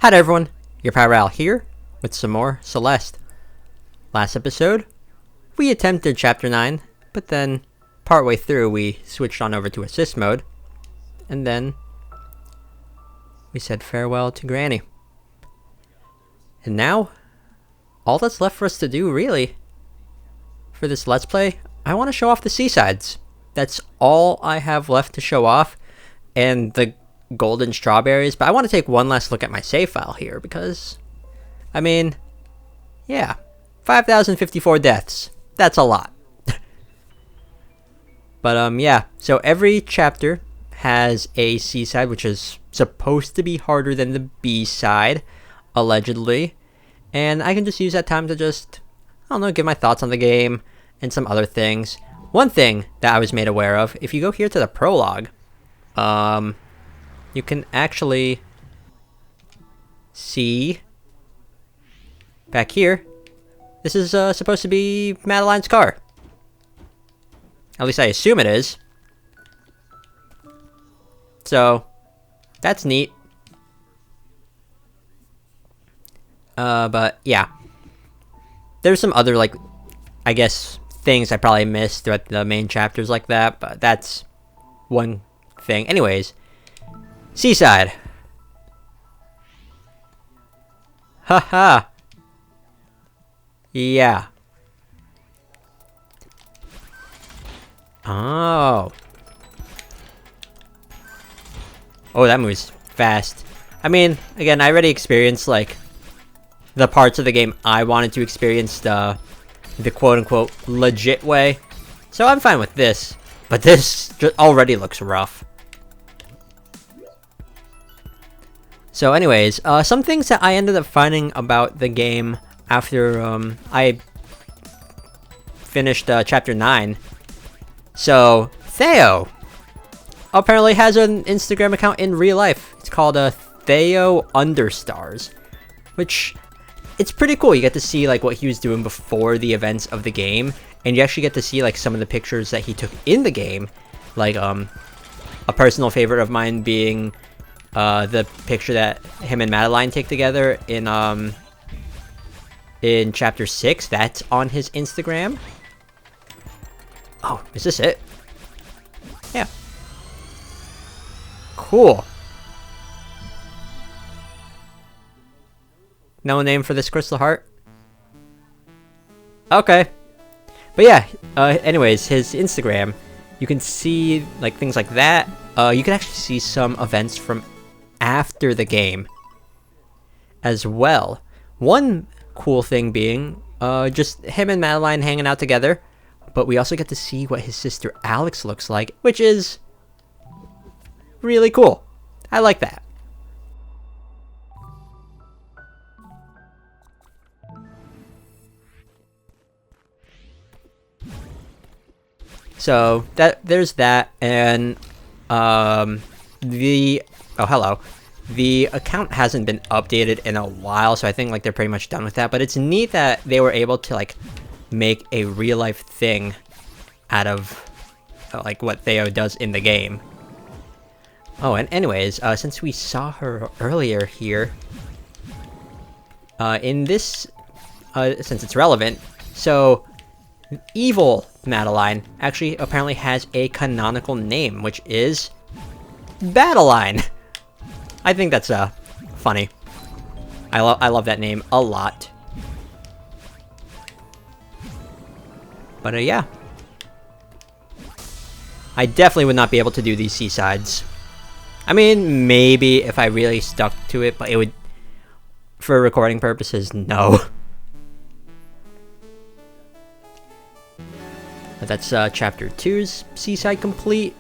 Hi there everyone, your Power Al here with some more Celeste. Last episode, we attempted Chapter 9, but then partway through we switched on over to Assist mode, and then we said farewell to Granny. And now, all that's left for us to do really, for this Let's Play, I want to show off the seasides. That's all I have left to show off, and the golden strawberries, but I want to take one last look at my save file here because, I mean, yeah, 5,054 deaths. That's a lot. But yeah, so every chapter has a C side, which is supposed to be harder than the B side, allegedly, and I can just use that time to just, I don't know, give my thoughts on the game and some other things. One thing that I was made aware of, if you go here to the prologue, you can actually see back here, this is supposed to be Madeline's car. At least I assume it is. So, that's neat. But yeah. There's some other, like, I guess, things I probably missed throughout the main chapters like that, but that's one thing. Anyways. Seaside. Haha. Yeah. Oh. Oh, that moves fast. I mean, again, I already experienced, like, the parts of the game I wanted to experience the quote-unquote legit way. So I'm fine with this. But this already looks rough. So anyways, some things that I ended up finding about the game after I finished Chapter 9. So, Theo apparently has an Instagram account in real life. It's called Theo Understars, which, it's pretty cool. You get to see like what he was doing before the events of the game, and you actually get to see like some of the pictures that he took in the game. Like a personal favorite of mine being the picture that him and Madeline take together in Chapter 6. That's on his Instagram. Oh, is this it? Yeah. Cool. No name for this crystal heart? Okay. But yeah, anyways, his Instagram, you can see like things like that. You can actually see some events from after the game as well. One cool thing being just him and Madeline hanging out together, but we also get to see what his sister Alex looks like, which is really cool. I like that. So there's that, and the account hasn't been updated in a while, so I think like they're pretty much done with that. But it's neat that they were able to like make a real life thing out of like what Theo does in the game. Oh, and anyways, since we saw her earlier here, in this, since it's relevant, so evil Madeline actually apparently has a canonical name, which is Badeline. I think that's funny. I love that name a lot. But yeah, I definitely would not be able to do these seasides. I mean, maybe if I really stuck to it, but it would, for recording purposes, no. But that's Chapter 2's seaside complete.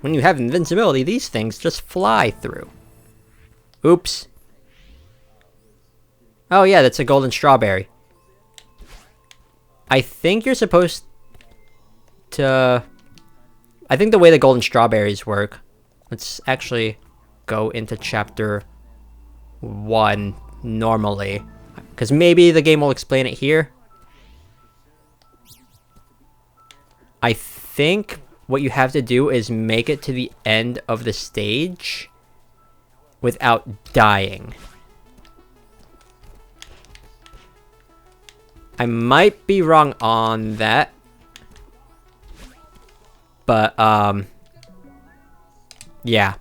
When you have invincibility, these things just fly through. Oops. Oh yeah, that's a golden strawberry. I think you're supposed to... I think the way the golden strawberries work... Let's actually go into Chapter 1 normally. Because maybe the game will explain it here. I think what you have to do is make it to the end of the stage without dying. I might be wrong on that. But, yeah.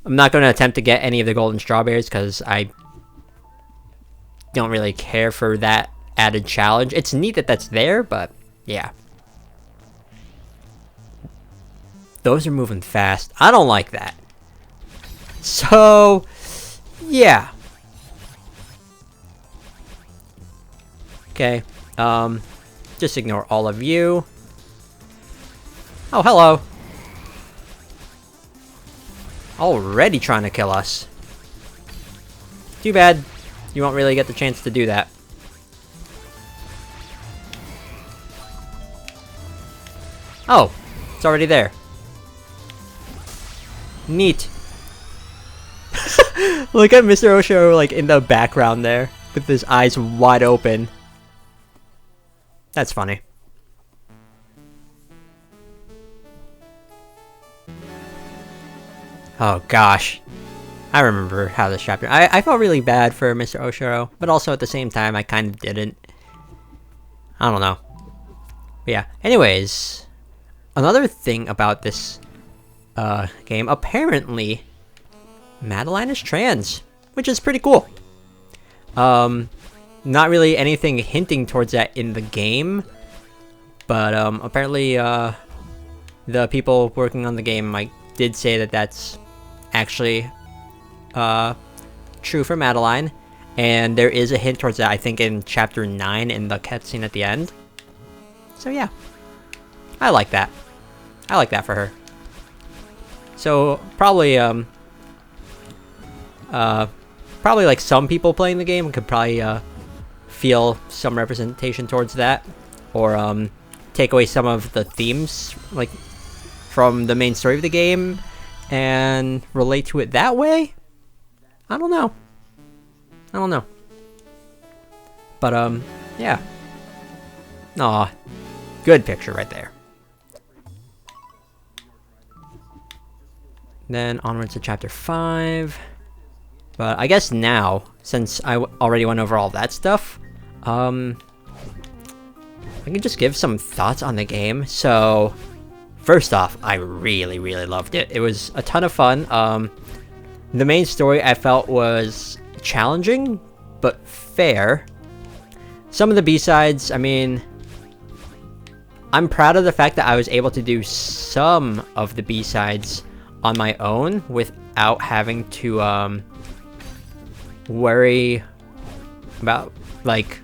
I'm not going to attempt to get any of the golden strawberries because I don't really care for that added challenge. It's neat that that's there, but yeah. Those are moving fast. I don't like that. So, yeah. Okay. Just ignore all of you. Oh, hello. Already trying to kill us. Too bad. You won't really get the chance to do that. Oh, it's already there. Neat. Look at Mr. Osho like in the background there with his eyes wide open. That's funny. Oh gosh. I remember how this chapter... I felt really bad for Mr. Oshiro, but also at the same time I kind of didn't. I don't know. But yeah. Anyways, another thing about this game, apparently Madeline is trans, which is pretty cool. Not really anything hinting towards that in the game, but apparently the people working on the game did say that that's actually true for Madeline, and there is a hint towards that, I think, in chapter 9 in the cutscene at the end. So yeah, I like that. I like that for her. So probably probably like some people playing the game could probably feel some representation towards that, or take away some of the themes like from the main story of the game and relate to it that way. I don't know. I don't know. But yeah. Aw, good picture right there. Then onwards to chapter 5. But I guess now, since I already went over all that stuff, I can just give some thoughts on the game. So, first off, I really, really loved it. It was a ton of fun. The main story I felt was challenging, but fair. Some of the B-sides, I mean, I'm proud of the fact that I was able to do some of the B-sides on my own without having to worry about like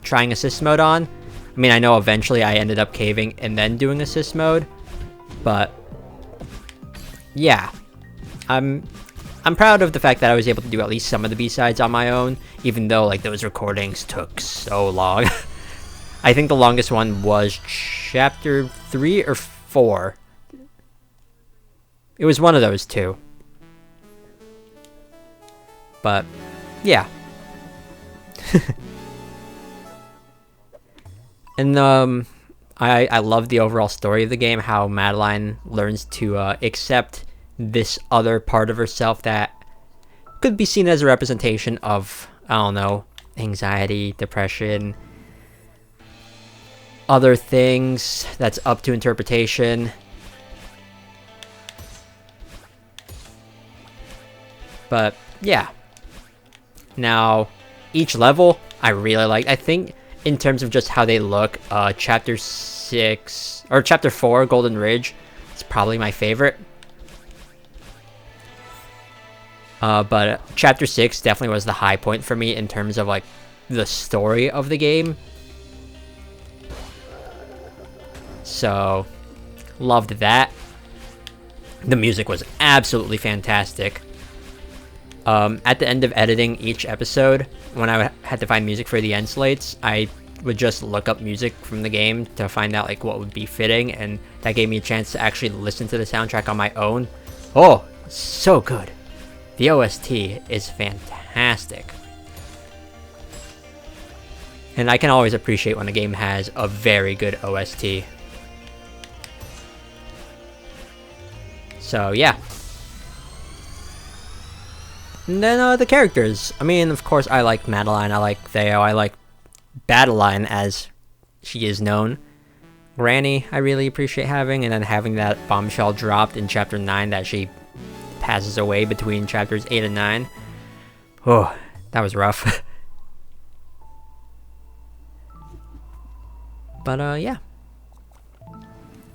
trying assist mode on. I mean, I know eventually I ended up caving and then doing assist mode, but yeah, I'm proud of the fact that I was able to do at least some of the B-sides on my own, even though like those recordings took so long. I think the longest one was chapter 3 or 4. It was one of those two. But yeah. And I love the overall story of the game, how Madeline learns to accept this other part of herself that could be seen as a representation of, I don't know, anxiety, depression, other things that's up to interpretation. But yeah. Now, each level I really liked. I think in terms of just how they look, chapter 6 or chapter 4, Golden Ridge, is probably my favorite. But chapter 6 definitely was the high point for me in terms of like the story of the game. So, loved that. The music was absolutely fantastic. At the end of editing each episode, when I had to find music for the end slates, I would just look up music from the game to find out like what would be fitting, and that gave me a chance to actually listen to the soundtrack on my own. Oh, so good. The OST is fantastic. And I can always appreciate when a game has a very good OST. So yeah. And then the characters. I mean, of course, I like Madeline, I like Theo, I like battle line, as she is known. Granny, I really appreciate having, and then having that bombshell dropped in chapter 9 that she passes away between chapters 8 and 9. Oh, that was rough. But, yeah.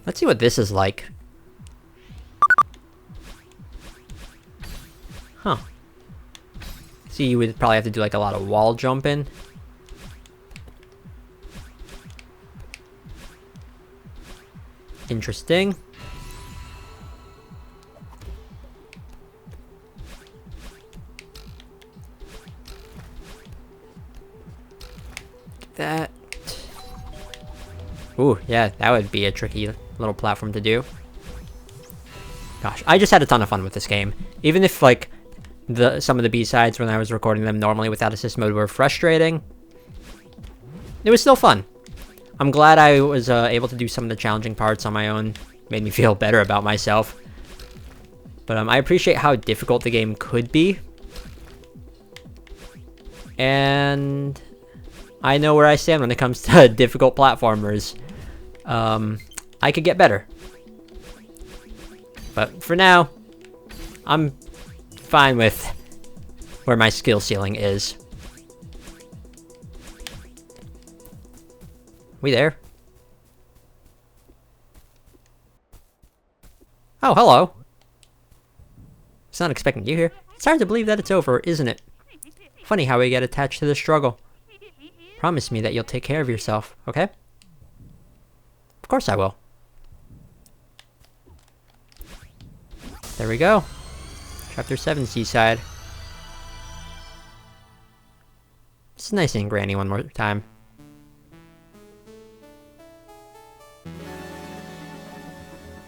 Let's see what this is like. Huh. See, you would probably have to do like a lot of wall jumping. Interesting. That. Ooh, yeah, that would be a tricky little platform to do. Gosh, I just had a ton of fun with this game. Even if, like, some of the B-sides when I was recording them normally without assist mode were frustrating, it was still fun. I'm glad I was able to do some of the challenging parts on my own. Made me feel better about myself. But I appreciate how difficult the game could be. And I know where I stand when it comes to difficult platformers. I could get better. But for now, I'm fine with where my skill ceiling is. We there? Oh, hello. It's not expecting you here. It's hard to believe that it's over, isn't it? Funny how we get attached to the struggle. Promise me that you'll take care of yourself, okay? Of course I will. There we go. Chapter 7, Seaside. It's nice seeing Granny one more time.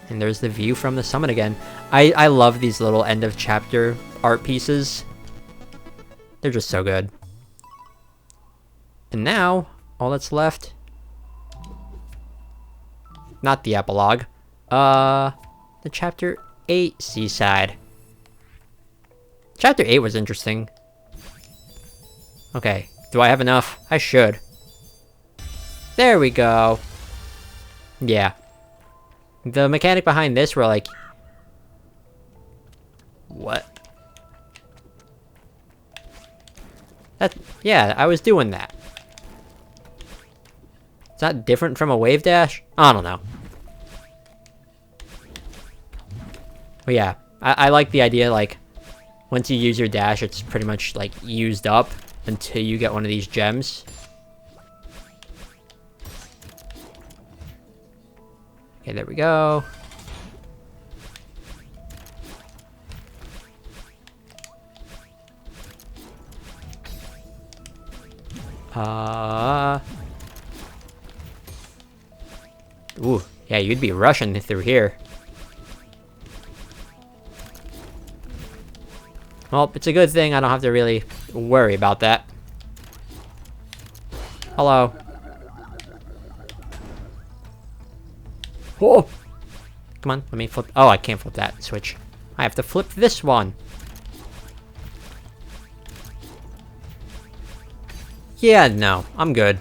And there's the view from the summit again. I love these little end of chapter art pieces. They're just so good. And now, all that's left... Not the epilogue. The chapter 8 Seaside. Chapter 8 was interesting. Okay, do I have enough? I should. There we go. Yeah. The mechanic behind this were like... What? Yeah, I was doing that. Is that different from a wave dash? I don't know. But yeah, I like the idea, like, once you use your dash, it's pretty much, like, used up until you get one of these gems. Okay, there we go. Ooh, yeah, you'd be rushing through here. Well, it's a good thing I don't have to really worry about that. Hello. Oh! Come on, let me flip. Oh, I can't flip that switch. I have to flip this one. Yeah, no, I'm good.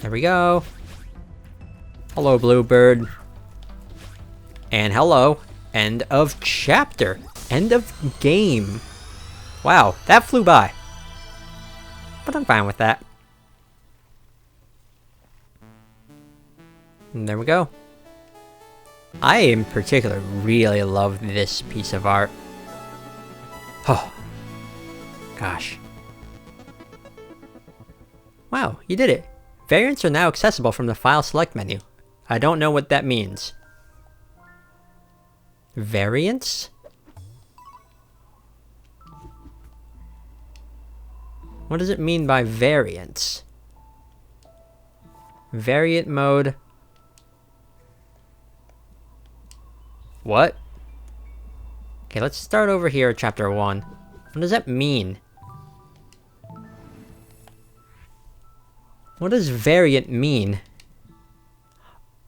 There we go. Hello, Bluebird. And hello. End of chapter. End of game. Wow, that flew by. But I'm fine with that. And there we go. I, in particular, really love this piece of art. Oh. Gosh. Wow, you did it. Variants are now accessible from the File Select menu. I don't know what that means. Variants? What does it mean by variants? Variant mode. What? Okay, let's start over here at chapter 1. What does that mean? What does variant mean?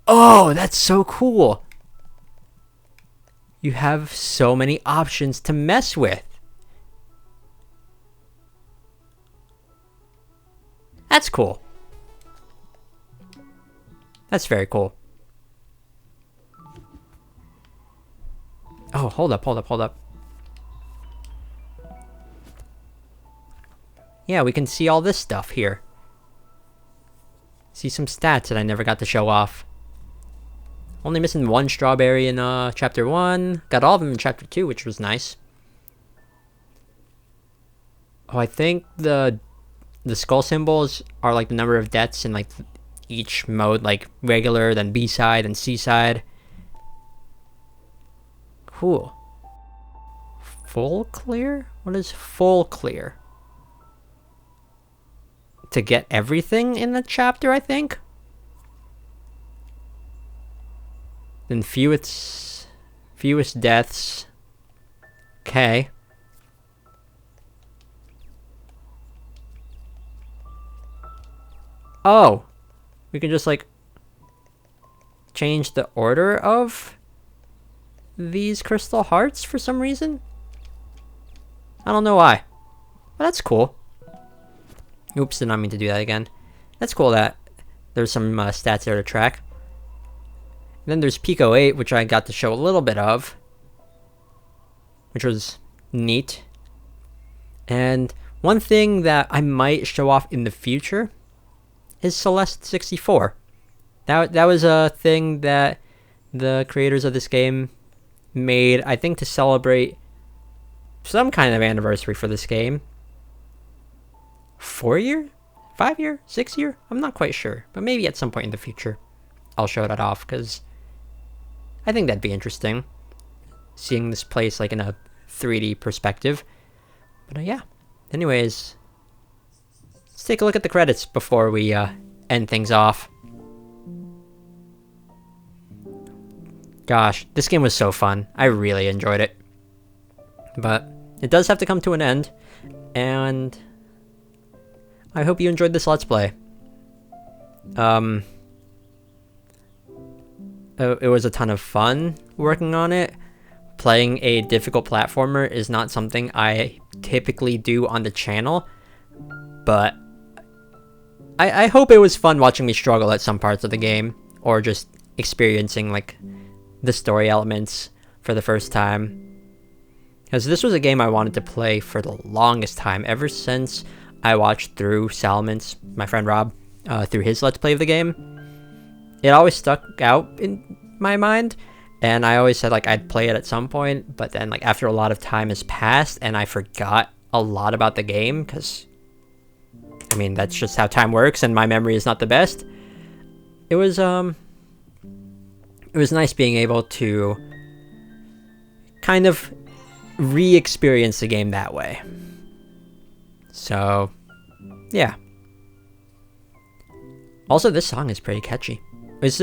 Oh, that's so cool! You have so many options to mess with. That's cool. That's very cool. Oh, hold up. Yeah, we can see all this stuff here. See some stats that I never got to show off. Only missing one strawberry in chapter 1. Got all of them in chapter 2, which was nice. Oh, I think the skull symbols are like the number of deaths in like each mode, like regular, then B-side, and C-side. Cool. Full clear? What is full clear? To get everything in the chapter, I think? Then fewest deaths. Okay. Oh, we can just like change the order of these crystal hearts for some reason. I don't know why, but that's cool. Oops, did not mean to do that again. That's cool that there's some stats there to track. And then there's Pico 8, which I got to show a little bit of, which was neat. And one thing that I might show off in the future is Celeste 64. That was a thing that the creators of this game made, I think, to celebrate some kind of anniversary for this game. 4 year? 5 year? 6 year? I'm not quite sure, but maybe at some point in the future I'll show that off, because I think that'd be interesting, seeing this place like in a 3D perspective. But yeah, anyways, let's take a look at the credits before we end things off. Gosh, this game was so fun. I really enjoyed it. But it does have to come to an end, and I hope you enjoyed this Let's Play. It was a ton of fun working on it. Playing a difficult platformer is not something I typically do on the channel, but I hope it was fun watching me struggle at some parts of the game, or just experiencing like the story elements for the first time. Because this was a game I wanted to play for the longest time, ever since I watched through Salmon's, my friend Rob, through his Let's Play of the game. It always stuck out in my mind, and I always said like I'd play it at some point, but then like after a lot of time has passed and I forgot a lot about the game, because I mean that's just how time works and my memory is not the best. It was nice being able to kind of re-experience the game that way. So yeah. Also, this song is pretty catchy. Did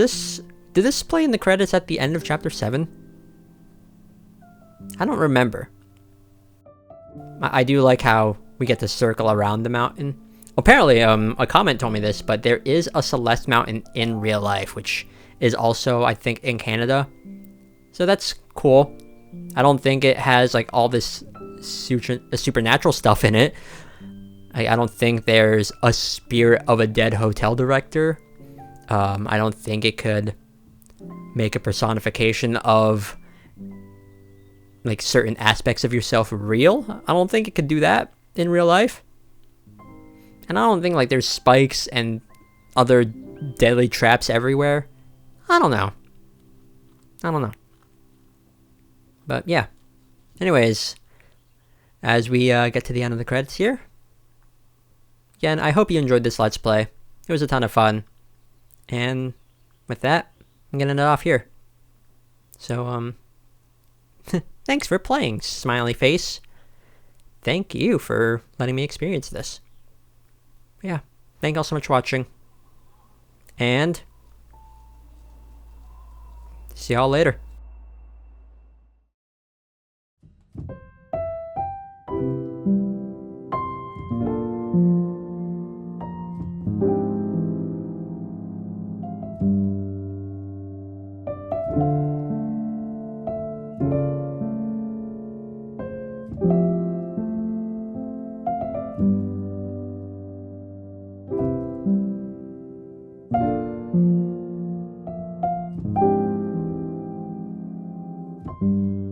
this play in the credits at the end of chapter 7? I don't remember. I do like how we get to circle around the mountain. Apparently, a comment told me this, but there is a Celeste mountain in real life, which is also, I think, in Canada. So that's cool. I don't think it has like all this supernatural stuff in it. I don't think there's a spirit of a dead hotel director. I don't think it could make a personification of like certain aspects of yourself real. I don't think it could do that in real life. And I don't think like there's spikes and other deadly traps everywhere. I don't know. But yeah. Anyways, as we get to the end of the credits here, again, I hope you enjoyed this Let's Play. It was a ton of fun. And with that, I'm gonna end it off here. So, thanks for playing, smiley face. Thank you for letting me experience this. Yeah, thank you all so much for watching. And see y'all later. you.